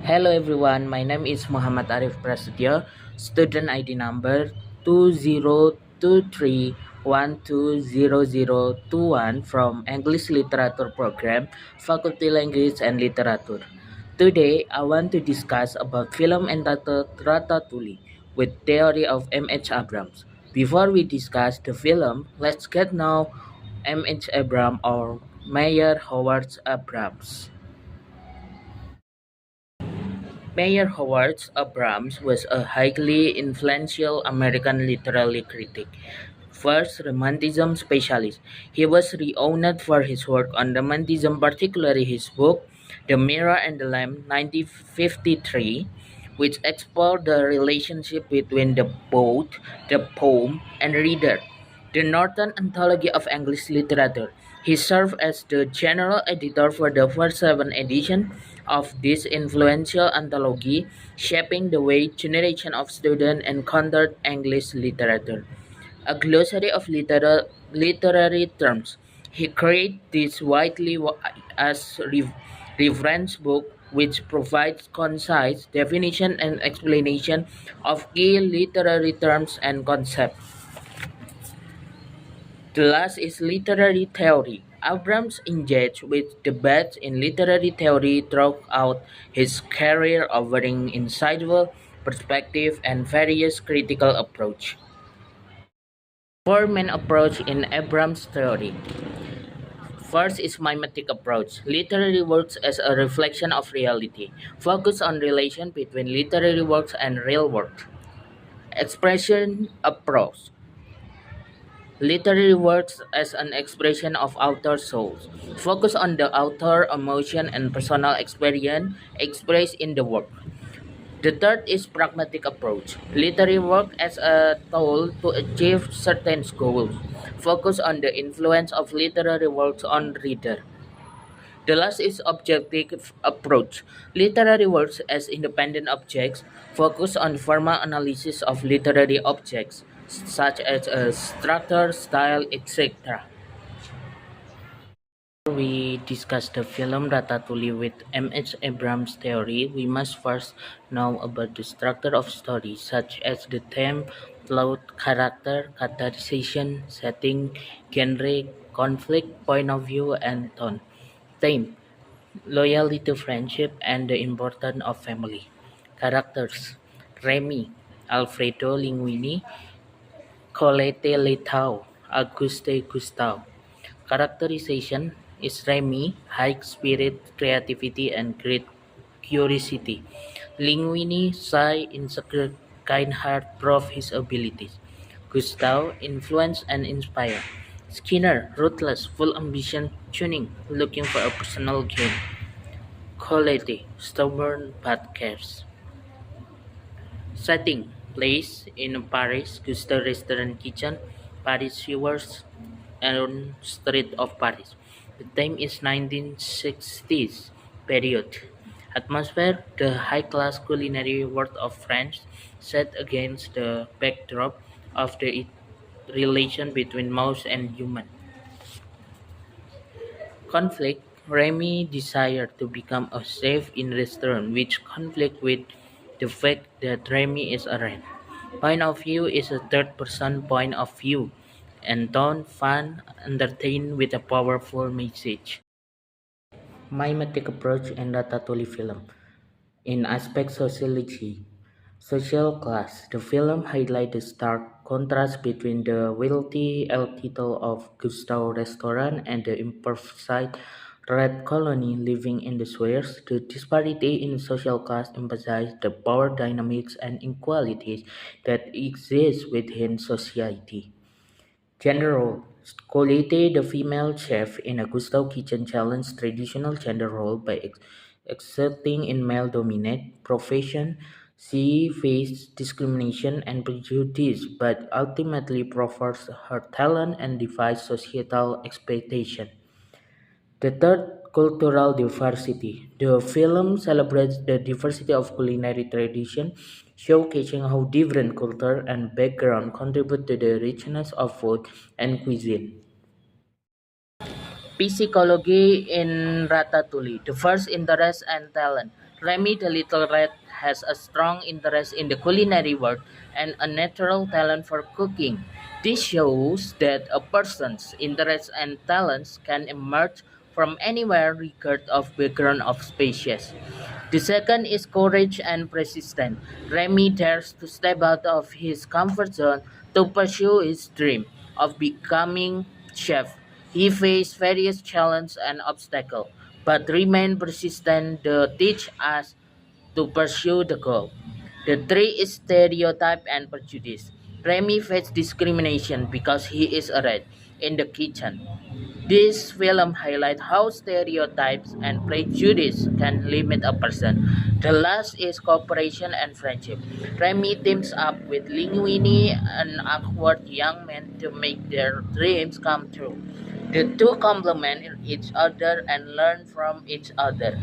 Hello everyone, my name is Muhammad Arif Prasetyo, student ID number 2023120021 from English Literature Program, Faculty Language and Literature. Today, I want to discuss about film entitled Ratatouille with theory of M.H. Abrams. Before we discuss the film, let's get know M.H. Abrams or Mayer Howard Abrams. Mayer Howard Abrams was a highly influential American literary critic. First, Romanticism specialist. He was renowned for his work on Romanticism, particularly his book The Mirror and the Lamp 1953, which explored the relationship between the poet, the poem, and reader. The Northern Anthology of English Literature. He served as the general editor for the first seven editions of this influential anthology, shaping the way generation of students encountered English literature. A glossary of literary terms. He created this widely as reference book which provides concise definition and explanation of key literary terms and concepts. The last is literary theory. Abrams engaged with debates in literary theory throughout his career, offering insightful perspective and various critical approach. Four main approach in Abrams' theory. First is mimetic approach. Literary works as a reflection of reality. Focus on relation between literary works and real works. Expression approach. Literary works as an expression of author souls. Focus on the author emotion and personal experience expressed in the work. The third is pragmatic approach. Literary work as a tool to achieve certain goals. Focus on the influence of literary works on reader. The last is objective approach. Literary works as independent objects focus on formal analysis of literary objects, such as structure, style, etc. Before we discuss the film Ratatouille with M.H. Abrams' theory, we must first know about the structure of stories, such as the theme, plot, character, characterization, setting, genre, conflict, point of view, and tone. Theme: loyalty to friendship and the importance of family. Characters: Remy, Alfredo Linguini, Colette Letao, Auguste Gustave. Characterization is Remy, high spirit, creativity, and great curiosity. Linguini, shy, insecure, kind heart, prove his abilities. Gustave, influence and inspire. Skinner, ruthless, full ambition, tuning, looking for a personal gain. Colette, stubborn but cares. Setting: place in Paris, Gusto Restaurant Kitchen, Paris Sewers, and street of Paris. The time is 1960s period. Atmosphere: the high-class culinary world of France set against the backdrop of the relation between mouse and human. Conflict: Remy desired to become a chef in restaurant, which conflict with the fact that Remy is a rat. Point of view is a third-person point of view, and tone, fun, entertain with a powerful message. Mimetic approach in Ratatouille film. In aspect sociology, social class, the film highlights the stark contrast between the wealthy elite of Gusto restaurant and the impoverished red colony living in the sewers. The disparity in social class emphasizes the power dynamics and inequalities that exist within society. Gender role: Colette, the female chef in a Gusto kitchen, challenged traditional gender role by exerting in male-dominated profession. She faced discrimination and prejudice, but ultimately proved her talent and defied societal expectation. The third, cultural diversity. The film celebrates the diversity of culinary tradition, showcasing how different culture and background contribute to the richness of food and cuisine. Psychology in Ratatouille. The first interest and talent. Remy the Little Rat has a strong interest in the culinary world and a natural talent for cooking. This shows that a person's interests and talents can emerge from anywhere regardless of background of species. The second is courage and persistence. Remy dares to step out of his comfort zone to pursue his dream of becoming chef. He faced various challenges and obstacles, but remained persistent to teach us to pursue the goal. The three is stereotype and prejudice. Remy faced discrimination because he is a red in the kitchen. This film highlights how stereotypes and prejudice can limit a person. The last is cooperation and friendship. Remy teams up with Linguini, an awkward young man, to make their dreams come true. The two complement each other and learn from each other.